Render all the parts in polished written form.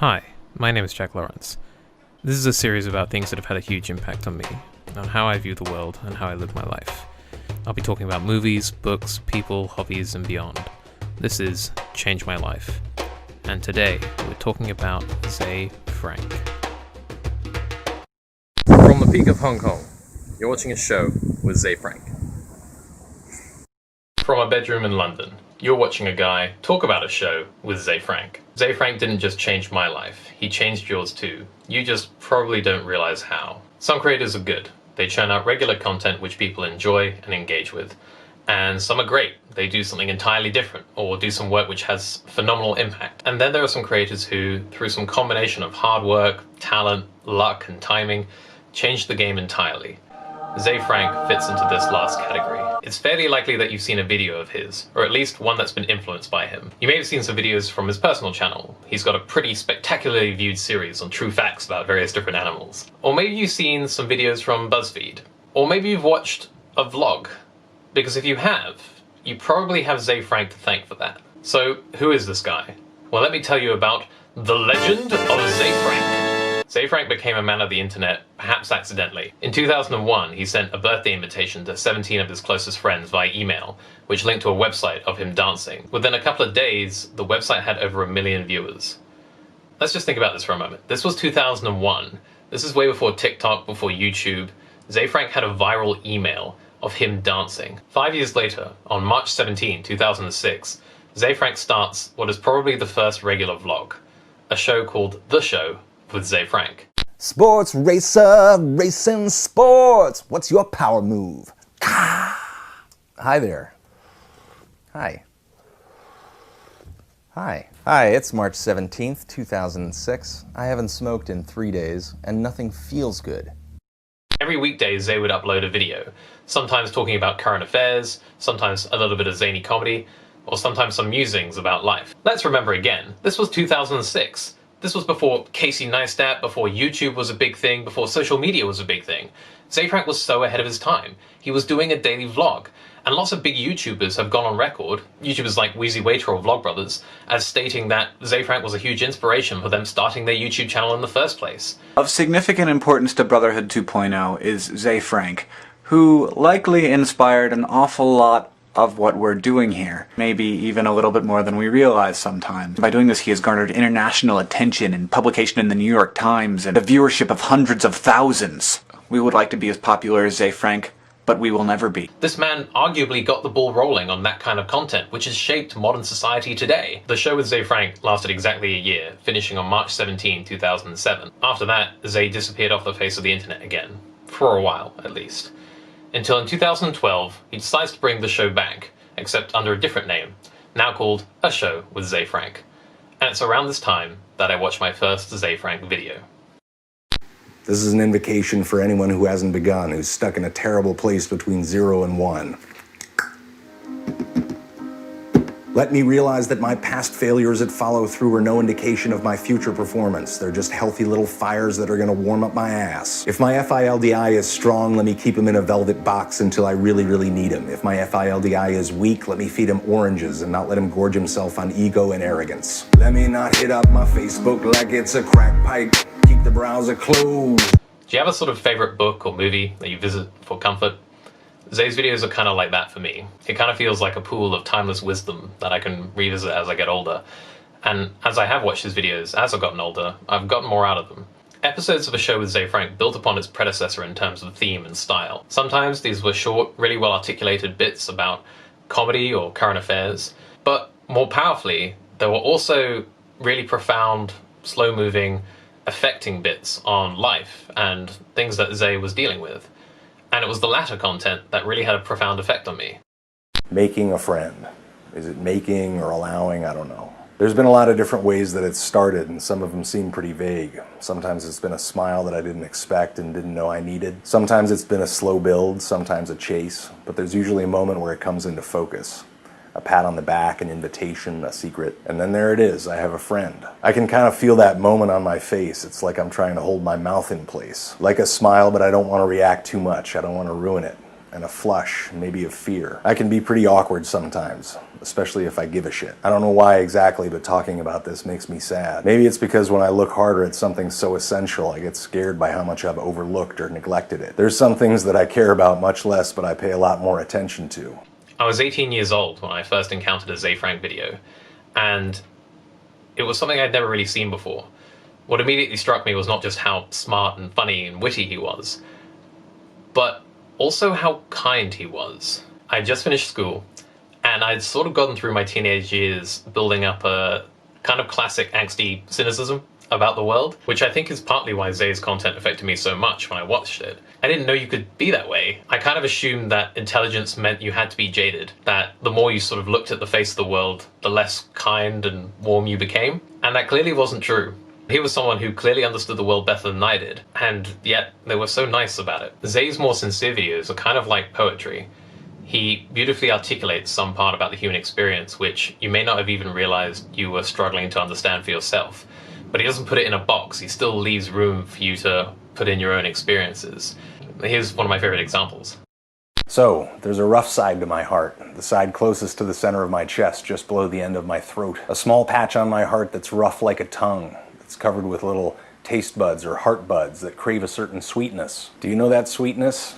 Hi, my name is Jack Lawrence. This is a series about things that have had a huge impact on me, on how I view the world and how I live my life. I'll be talking about movies, books, people, hobbies, and beyond. This is Change My Life. And today, we're talking about ZeFrank. From the peak of Hong Kong, you're watching a show with ZeFrank. From a bedroom in London, you're watching a guy talk about a show with ZeFrank. ZeFrank didn't just change my life, he changed yours too. You just probably don't realize how. Some creators are good. They churn out regular content which people enjoy and engage with. And some are great. They do something entirely different, or do some work which has phenomenal impact. And then there are some creators who, through some combination of hard work, talent, luck, and timing, change the game entirely. ZeFrank fits into this last category. It's fairly likely that you've seen a video of his, or at least one that's been influenced by him. You may have seen some videos from his personal channel. He's got a pretty spectacularly viewed series on true facts about various different animals. Or maybe you've seen some videos from BuzzFeed. Or maybe you've watched a vlog. Because if you have, you probably have ZeFrank to thank for that. So, who is this guy? Well, let me tell you about the legend of ZeFrank. ZeFrank became a man of the internet, perhaps accidentally. In 2001, he sent a birthday invitation to 17 of his closest friends via email, which linked to a website of him dancing. Within a couple of days, the website had over 1 million viewers. Let's just think about this for a moment. This was 2001. This is way before TikTok, before YouTube. ZeFrank had a viral email of him dancing. 5 years later, on March 17, 2006, ZeFrank starts what is probably the first regular vlog, a show called The Show with ZeFrank. Sports racer, racing sports. What's your power move? Hi there. Hi. Hi. Hi, it's March 17th, 2006. I haven't smoked in 3 days, and nothing feels good. Every weekday, Zay would upload a video, sometimes talking about current affairs, sometimes a little bit of zany comedy, or sometimes some musings about life. Let's remember again, this was 2006. This was before Casey Neistat, before YouTube was a big thing, before social media was a big thing. ZeFrank was so ahead of his time. He was doing a daily vlog. And lots of big YouTubers have gone on record, YouTubers like Wheezy Waiter or Vlogbrothers, as stating that ZeFrank was a huge inspiration for them starting their YouTube channel in the first place. Of significant importance to Brotherhood 2.0 is ZeFrank, who likely inspired an awful lot of what we're doing here. Maybe even a little bit more than we realize sometimes. By doing this, he has garnered international attention and publication in the New York Times and the viewership of hundreds of thousands. We would like to be as popular as ZeFrank, but we will never be. This man arguably got the ball rolling on that kind of content, which has shaped modern society today. The show with ZeFrank lasted exactly a year, finishing on March 17, 2007. After that, Zay disappeared off the face of the internet again. For a while, at least. Until in 2012, he decides to bring the show back, except under a different name, now called A Show with ZeFrank. And it's around this time that I watched my first ZeFrank video. This is an invocation for anyone who hasn't begun, who's stuck in a terrible place between 0 and 1. Let me realize that my past failures at follow-through are no indication of my future performance. They're just healthy little fires that are gonna warm up my ass. If my FILDI is strong, let me keep him in a velvet box until I really, really need him. If my FILDI is weak, let me feed him oranges and not let him gorge himself on ego and arrogance. Let me not hit up my Facebook like it's a crack pipe. Keep the browser closed. Do you have a sort of favorite book or movie that you visit for comfort? Zay's videos are kind of like that for me. It kind of feels like a pool of timeless wisdom that I can revisit as I get older. And as I have watched his videos as I've gotten older, I've gotten more out of them. Episodes of A Show with ZeFrank built upon its predecessor in terms of theme and style. Sometimes these were short, really well articulated bits about comedy or current affairs, but more powerfully, there were also really profound, slow-moving, affecting bits on life and things that Zay was dealing with. And it was the latter content that really had a profound effect on me. Making a friend. Is it making or allowing? I don't know. There's been a lot of different ways that it's started, and some of them seem pretty vague. Sometimes it's been a smile that I didn't expect and didn't know I needed. Sometimes it's been a slow build, sometimes a chase, but there's usually a moment where it comes into focus. A pat on the back, an invitation, a secret, and then there it is, I have a friend. I can kind of feel that moment on my face. It's like I'm trying to hold my mouth in place. Like a smile, but I don't want to react too much. I don't want to ruin it. and a flush, maybe of fear. I can be pretty awkward sometimes, especially if I give a shit. I don't know why exactly, but talking about this makes me sad. Maybe it's because when I look harder at something so essential, I get scared by how much I've overlooked or neglected it. There's some things that I care about much less, but I pay a lot more attention to. I was 18 years old when I first encountered a ZeFrank video, and it was something I'd never really seen before. What immediately struck me was not just how smart and funny and witty he was, but also how kind he was. I'd just finished school, and I'd sort of gotten through my teenage years building up a kind of classic angsty cynicism about the world, which I think is partly why Zay's content affected me so much when I watched it. I didn't know you could be that way. I kind of assumed that intelligence meant you had to be jaded, that the more you sort of looked at the face of the world, the less kind and warm you became. And that clearly wasn't true. He was someone who clearly understood the world better than I did, and yet they were so nice about it. Zay's more sincere videos are kind of like poetry. He beautifully articulates some part about the human experience which you may not have even realized you were struggling to understand for yourself. But he doesn't put it in a box, he still leaves room for you to put in your own experiences. Here's one of my favorite examples. So, there's a rough side to my heart, the side closest to the center of my chest, just below the end of my throat. A small patch on my heart that's rough like a tongue. It's covered with little taste buds or heart buds that crave a certain sweetness. Do you know that sweetness?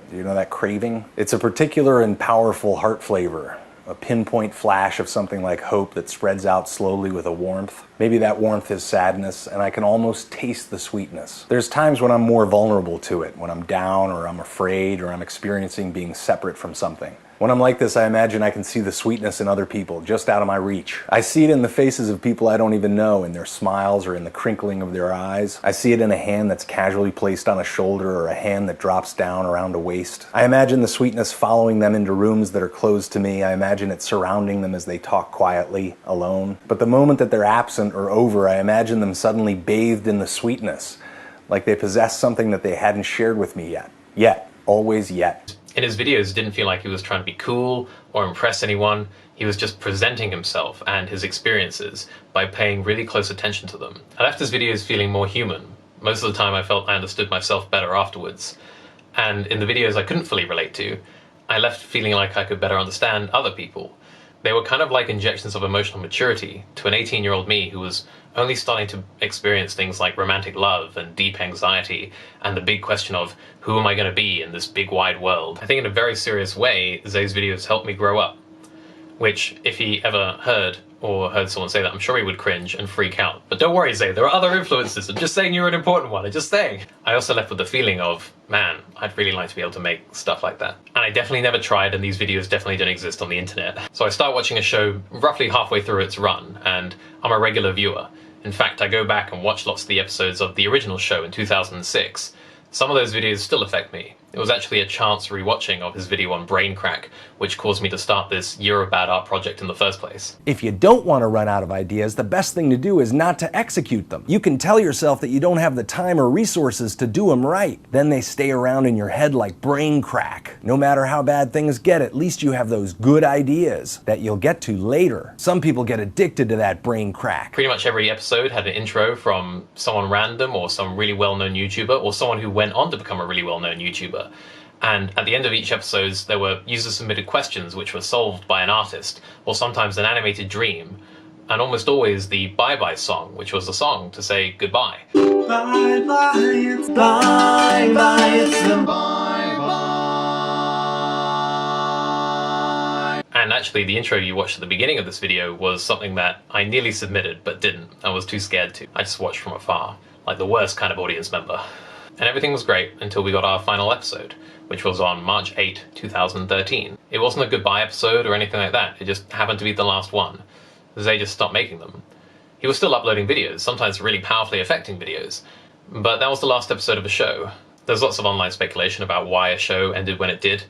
Do you know that craving? It's a particular and powerful heart flavor. A pinpoint flash of something like hope that spreads out slowly with a warmth. Maybe that warmth is sadness, and I can almost taste the sweetness. There's times when I'm more vulnerable to it, when I'm down or I'm afraid or I'm experiencing being separate from something. When I'm like this, I imagine I can see the sweetness in other people, just out of my reach. I see it in the faces of people I don't even know, in their smiles or in the crinkling of their eyes. I see it in a hand that's casually placed on a shoulder or a hand that drops down around a waist. I imagine the sweetness following them into rooms that are closed to me. I imagine it surrounding them as they talk quietly, alone. But the moment that they're absent or over, I imagine them suddenly bathed in the sweetness, like they possess something that they hadn't shared with me yet. Yet. Always yet. In his videos, it didn't feel like he was trying to be cool or impress anyone. He was just presenting himself and his experiences by paying really close attention to them. I left his videos feeling more human. Most of the time I felt I understood myself better afterwards. And in the videos I couldn't fully relate to, I left feeling like I could better understand other people. They were kind of like injections of emotional maturity to an 18-year-old me who was only starting to experience things like romantic love and deep anxiety and the big question of who am I going to be in this big wide world. I think in a very serious way, Zay's videos helped me grow up, which if he ever heard someone say that, I'm sure he would cringe and freak out. But don't worry, Zay, there are other influences. I'm just saying you're an important one. I'm just saying. I also left with the feeling of, man, I'd really like to be able to make stuff like that. And I definitely never tried, and these videos definitely don't exist on the internet. So I start watching a show roughly halfway through its run, and I'm a regular viewer. In fact, I go back and watch lots of the episodes of the original show in 2006. Some of those videos still affect me. It was actually a chance rewatching of his video on brain crack, which caused me to start this Year of Bad Art project in the first place. If you don't want to run out of ideas, the best thing to do is not to execute them. You can tell yourself that you don't have the time or resources to do them right. Then they stay around in your head like brain crack. No matter how bad things get, at least you have those good ideas that you'll get to later. Some people get addicted to that brain crack. Pretty much every episode had an intro from someone random or some really well-known YouTuber or someone who went on to become a really well-known YouTuber. And at the end of each episode, there were user-submitted questions which were solved by an artist, or sometimes an animated dream, and almost always the bye-bye song, which was the song to say goodbye. Bye-bye, it's bye-bye, it's the bye-bye. And actually, the intro you watched at the beginning of this video was something that I nearly submitted, but didn't. I was too scared to. I just watched from afar, like the worst kind of audience member. And everything was great until we got our final episode, which was on March 8, 2013. It wasn't a goodbye episode or anything like that, it just happened to be the last one. Zay just stopped making them. He was still uploading videos, sometimes really powerfully affecting videos, but that was the last episode of a show. There's lots of online speculation about why a show ended when it did.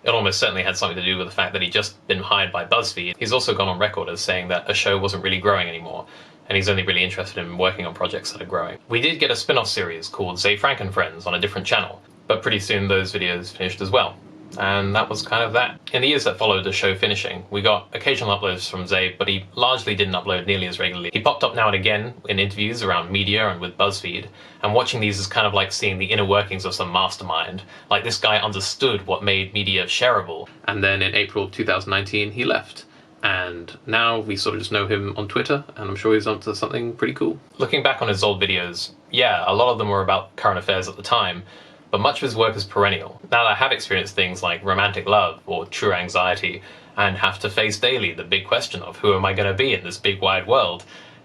It almost certainly had something to do with the fact that he'd just been hired by BuzzFeed. He's also gone on record as saying that a show wasn't really growing anymore, and he's only really interested in working on projects that are growing. We did get a spin-off series called ZeFrank and Friends on a different channel, but pretty soon those videos finished as well. And that was kind of that. In the years that followed the show finishing, we got occasional uploads from Zay, but he largely didn't upload nearly as regularly. He popped up now and again in interviews around media and with BuzzFeed, and watching these is kind of like seeing the inner workings of some mastermind. Like, this guy understood what made media shareable. And then in April of 2019, he left. And now we sort of just know him on Twitter, and I'm sure he's onto something pretty cool. Looking back on his old videos, yeah, a lot of them were about current affairs at the time, but much of his work is perennial. Now that I have experienced things like romantic love or true anxiety, and have to face daily the big question of who am I going to be in this big wide world,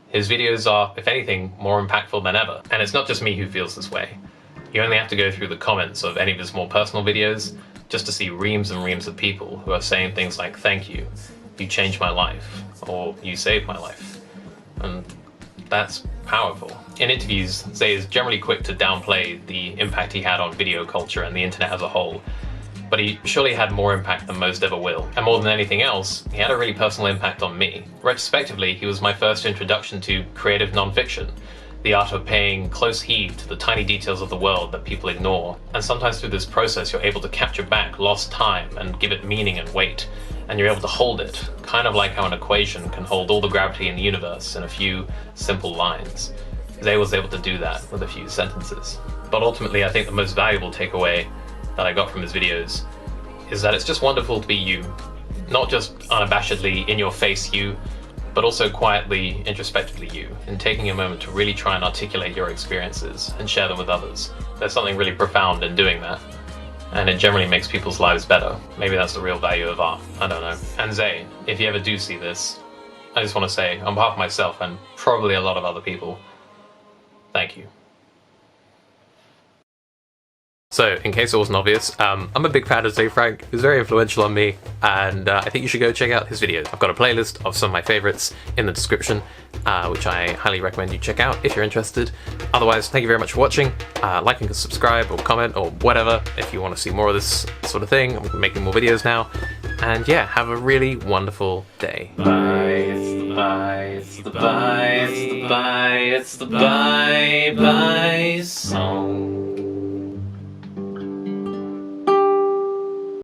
his videos are, if anything, more impactful than ever. And it's not just me who feels this way. You only have to go through the comments of any of his more personal videos just to see reams and reams of people who are saying things like, "Thank you, you changed my life," or "You saved my life." And that's powerful. In interviews, Zay is generally quick to downplay the impact he had on video culture and the internet as a whole, but he surely had more impact than most ever will. And more than anything else, he had a really personal impact on me. Retrospectively, he was my first introduction to creative nonfiction, the art of paying close heed to the tiny details of the world that people ignore. And sometimes through this process, you're able to capture back lost time and give it meaning and weight, and you're able to hold it, kind of like how an equation can hold all the gravity in the universe in a few simple lines. Zay was able to do that with a few sentences. But ultimately, I think the most valuable takeaway that I got from his videos is that it's just wonderful to be you. Not just unabashedly, in-your-face you, but also quietly, introspectively you, and taking a moment to really try and articulate your experiences and share them with others. There's something really profound in doing that, and it generally makes people's lives better. Maybe that's the real value of art, I don't know. And Zay, if you ever do see this, I just want to say, on behalf of myself and probably a lot of other people, thank you. So, in case it wasn't obvious, I'm a big fan of ZeFrank. He was very influential on me, and I think you should go check out his videos. I've got a playlist of some of my favorites in the description, which I highly recommend you check out if you're interested. Otherwise, thank you very much for watching. Like and subscribe or comment or whatever if you want to see more of this sort of thing. I'm making more videos now. And yeah, have a really wonderful day. Bye, it's the bye, it's the bye, it's the bye, it's the bye, bye.